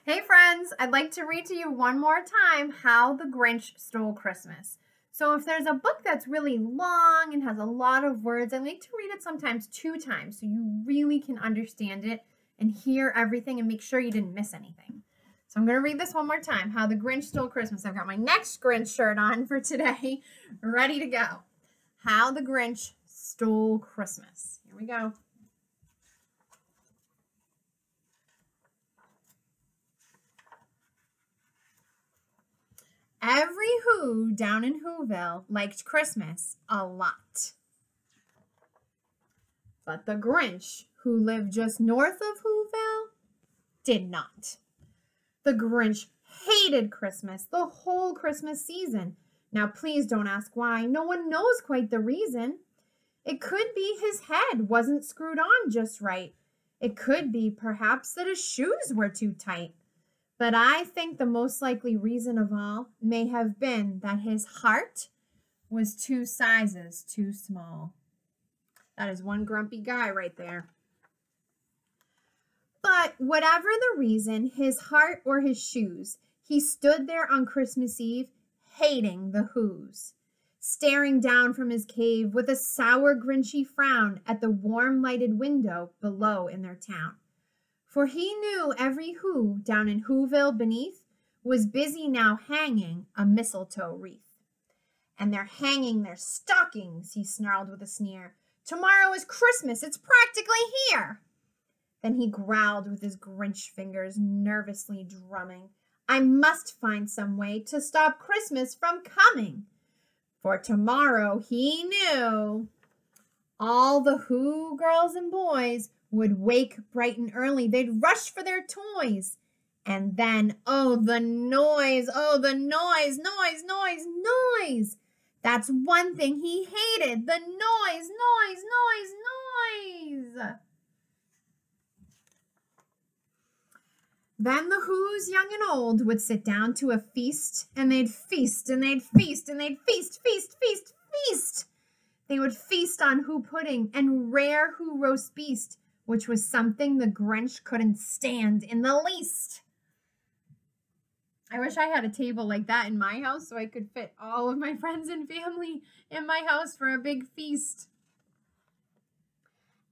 Hey friends, I'd like to read to you one more time How the Grinch Stole Christmas. So if there's a book that's really long and has a lot of words, I like to read it sometimes 2 times so you really can understand it and hear everything and make sure you didn't miss anything. So I'm going to read this one more time, How the Grinch Stole Christmas. I've got my next Grinch shirt on for today, ready to go. How the Grinch Stole Christmas. Here we go. Every Who down in Whoville liked Christmas a lot. But the Grinch, who lived just north of Whoville, did not. The Grinch hated Christmas the whole Christmas season. Now, please don't ask why. No one knows quite the reason. It could be his head wasn't screwed on just right. It could be perhaps that his shoes were too tight. But I think the most likely reason of all may have been that his heart was 2 sizes too small. That is one grumpy guy right there. But whatever the reason, his heart or his shoes, he stood there on Christmas Eve hating the Whos, staring down from his cave with a sour, grinchy frown at the warm lighted window below in their town. For he knew every Who down in Whoville beneath was busy now hanging a mistletoe wreath. And they're hanging their stockings, he snarled with a sneer. Tomorrow is Christmas, it's practically here. Then he growled with his Grinch fingers nervously drumming. I must find some way to stop Christmas from coming. For tomorrow, he knew, all the Who girls and boys would wake bright and early. They'd rush for their toys. And then, oh, the noise, noise. That's one thing he hated, the noise. Then the Whos, young and old, would sit down to a feast, and they'd feast, and they'd feast, and they'd feast. They would feast on Who pudding and rare Who roast beast, which was something the Grinch couldn't stand in the least. I wish I had a table like that in my house so I could fit all of my friends and family in my house for a big feast.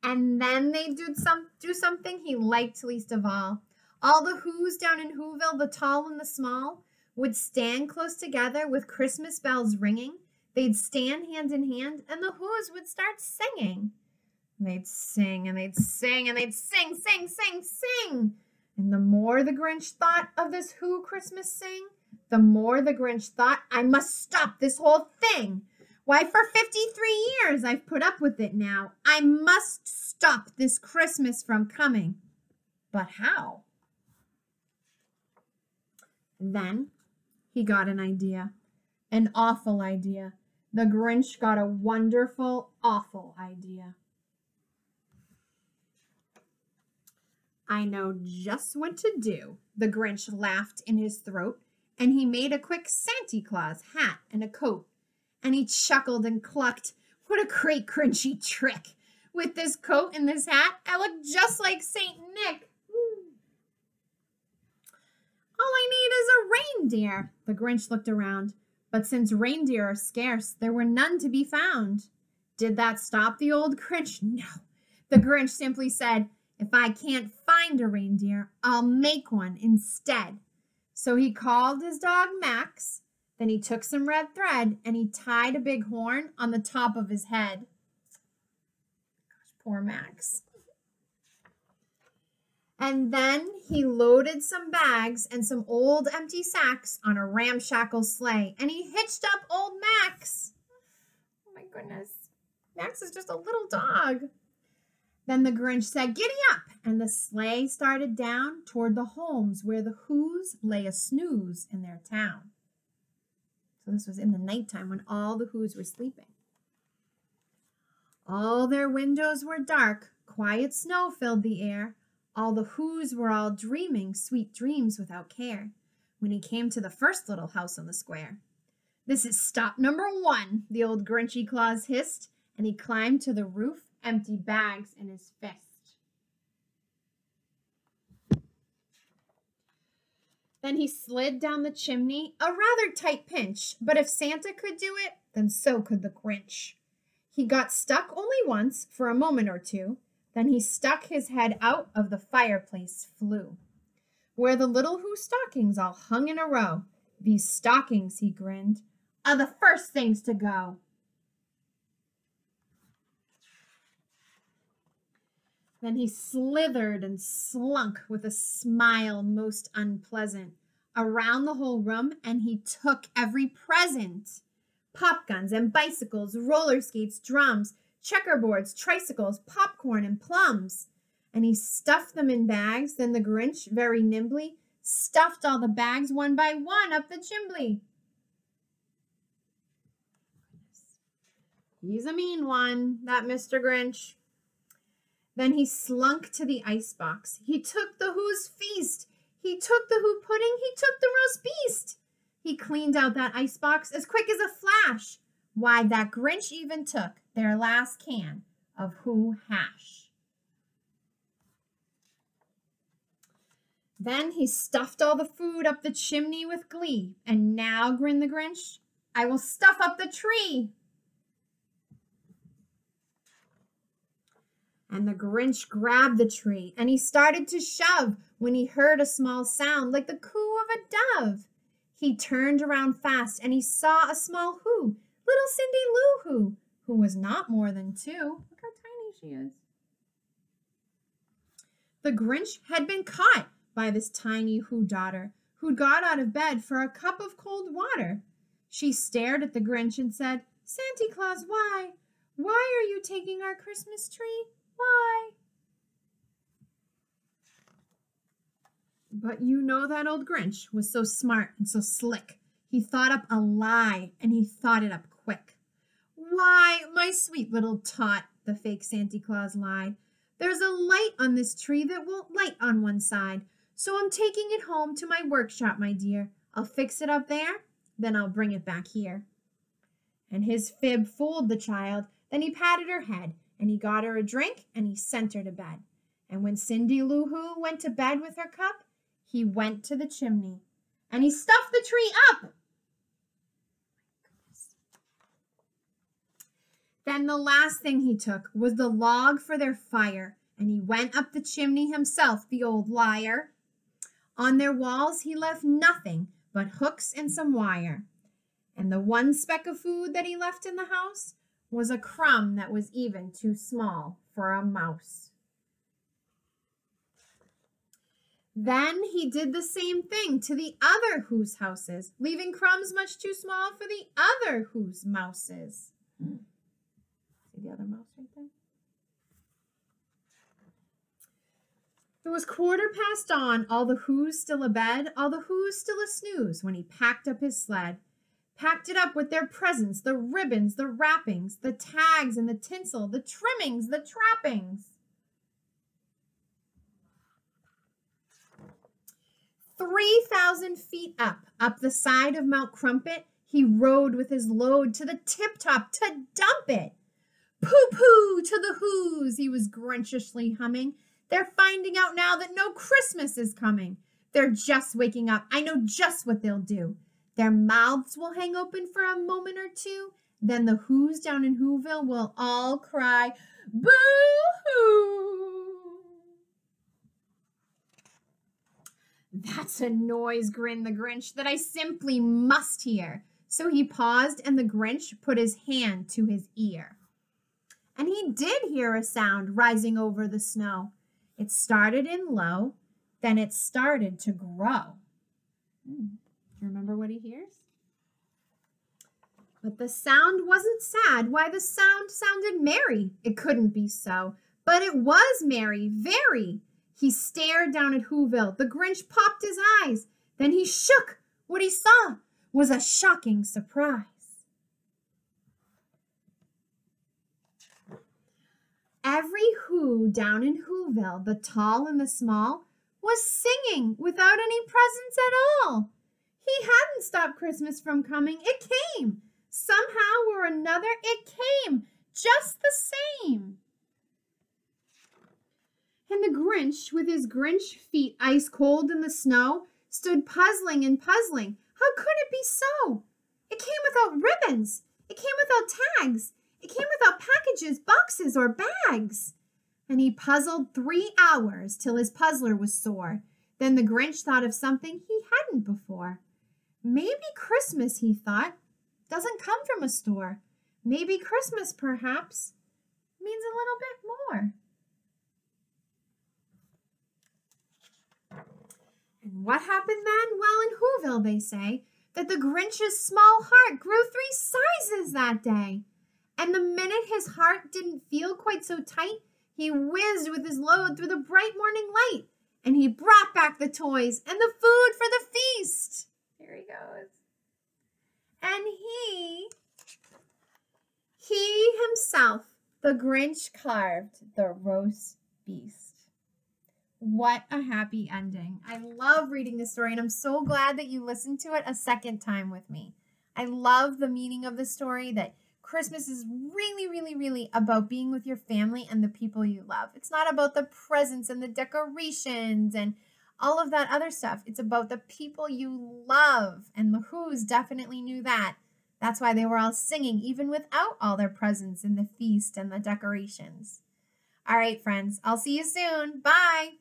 And then they'd do something he liked least of all. All the Whos down in Whoville, the tall and the small, would stand close together with Christmas bells ringing. They'd stand hand in hand, and the Whos would start singing. And they'd sing, and they'd sing, and they'd sing. And the more the Grinch thought of this Who Christmas sing, the more the Grinch thought, I must stop this whole thing. Why, for 53 years I've put up with it now. I must stop this Christmas from coming. But how? Then he got an idea, an awful idea. The Grinch got a wonderful, awful idea. I know just what to do, the Grinch laughed in his throat, and he made a quick Santa Claus hat and a coat. And he chuckled and clucked, what a great Grinchy trick. With this coat and this hat, I look just like Saint Nick. All I need is a reindeer. The Grinch looked around, but since reindeer are scarce, there were none to be found. Did that stop the old Grinch? No. The Grinch simply said, if I can't find a reindeer, I'll make one instead. So he called his dog Max, then he took some red thread and he tied a big horn on the top of his head. Gosh, poor Max. And then he loaded some bags and some old empty sacks on a ramshackle sleigh, and he hitched up old Max. Oh my goodness. Max is just a little dog. Then the Grinch said, giddy up, and the sleigh started down toward the homes where the Whos lay a snooze in their town. So this was in the nighttime when all the Whos were sleeping. All their windows were dark, quiet snow filled the air. All the Whos were all dreaming sweet dreams without care when he came to the first little house on the square. This is stop number 1, the old Grinchy Claus hissed, and he climbed to the roof, empty bags in his fist. Then he slid down the chimney, a rather tight pinch, but if Santa could do it, then so could the Grinch. He got stuck only once, for a moment or two, then he stuck his head out of the fireplace flue, where the little Who stockings all hung in a row. These stockings, he grinned, are the first things to go. Then he slithered and slunk with a smile most unpleasant around the whole room, and he took every present. Pop guns and bicycles, roller skates, drums, checkerboards, tricycles, popcorn, and plums. And he stuffed them in bags. Then the Grinch, very nimbly, stuffed all the bags one by one up the chimbley. He's a mean one, that Mr. Grinch. Then he slunk to the icebox. He took the Who's feast. He took the Who pudding. He took the roast beast. He cleaned out that icebox as quick as a flash. Why, that Grinch even took their last can of Who hash. Then he stuffed all the food up the chimney with glee. And now, grinned the Grinch, I will stuff up the tree. And the Grinch grabbed the tree, and he started to shove when he heard a small sound like the coo of a dove. He turned around fast, and he saw a small Who, little Cindy Lou who was not more than 2. Look how tiny she is. The Grinch had been caught by this tiny Who daughter, who'd got out of bed for a cup of cold water. She stared at the Grinch and said, Santa Claus, why? Why are you taking our Christmas tree? Why? But you know that old Grinch was so smart and so slick. He thought up a lie, and he thought it up quick. Why, my sweet little tot, the fake Santa Claus lied. There's a light on this tree that won't light on one side, so I'm taking it home to my workshop, my dear. I'll fix it up there, then I'll bring it back here. And his fib fooled the child. Then he patted her head, and he got her a drink, and he sent her to bed. And when Cindy Lou Who went to bed with her cup, he went to the chimney, and he stuffed the tree up. Then the last thing he took was the log for their fire, and he went up the chimney himself, the old liar. On their walls he left nothing but hooks and some wire. And the one speck of food that he left in the house was a crumb that was even too small for a mouse. Then he did the same thing to the other Who's houses, leaving crumbs much too small for the other Who's mouses. See the other mouse right there? It was 1:15, all the Who's still abed, all the Who's still a snooze, when he packed up his sled. Packed it up with their presents, the ribbons, the wrappings, the tags and the tinsel, the trimmings, the trappings. 3,000 feet up the side of Mount Crumpet, he rode with his load to the tip-top to dump it. Pooh-pooh to the Who's, he was grinchishly humming. They're finding out now that no Christmas is coming. They're just waking up. I know just what they'll do. Their mouths will hang open for a moment or two. Then the Who's down in Whoville will all cry, boo-hoo! That's a noise, grinned the Grinch, that I simply must hear. So he paused, and the Grinch put his hand to his ear. And he did hear a sound rising over the snow. It started in low, then it started to grow. Do you remember what he hears? But the sound wasn't sad. Why, the sound sounded merry. It couldn't be so. But it was merry, very. He stared down at Whoville. The Grinch popped his eyes. Then he shook. What he saw was a shocking surprise. Every Who down in Whoville, the tall and the small, was singing without any presents at all. He hadn't stopped Christmas from coming. It came. Somehow or another, it came. Just the same. And the Grinch, with his Grinch feet ice cold in the snow, stood puzzling and puzzling. How could it be so? It came without ribbons. It came without tags. It came without packages, boxes, or bags. And he puzzled 3 hours till his puzzler was sore. Then the Grinch thought of something he hadn't before. Maybe Christmas, he thought, doesn't come from a store. Maybe Christmas, perhaps, means a little bit more. And what happened then? Well, in Whoville, they say that the Grinch's small heart grew 3 sizes that day. And the minute his heart didn't feel quite so tight, he whizzed with his load through the bright morning light. And he brought back the toys and the food for the feast. Here he goes. And he himself, the Grinch, carved the roast beast. What a happy ending. I love reading this story, and I'm so glad that you listened to it a second time with me. I love the meaning of the story, that Christmas is really, really, really about being with your family and the people you love. It's not about the presents and the decorations and all of that other stuff. It's about the people you love, and the Who's definitely knew that. That's why they were all singing, even without all their presents and the feast and the decorations. All right, friends, I'll see you soon. Bye.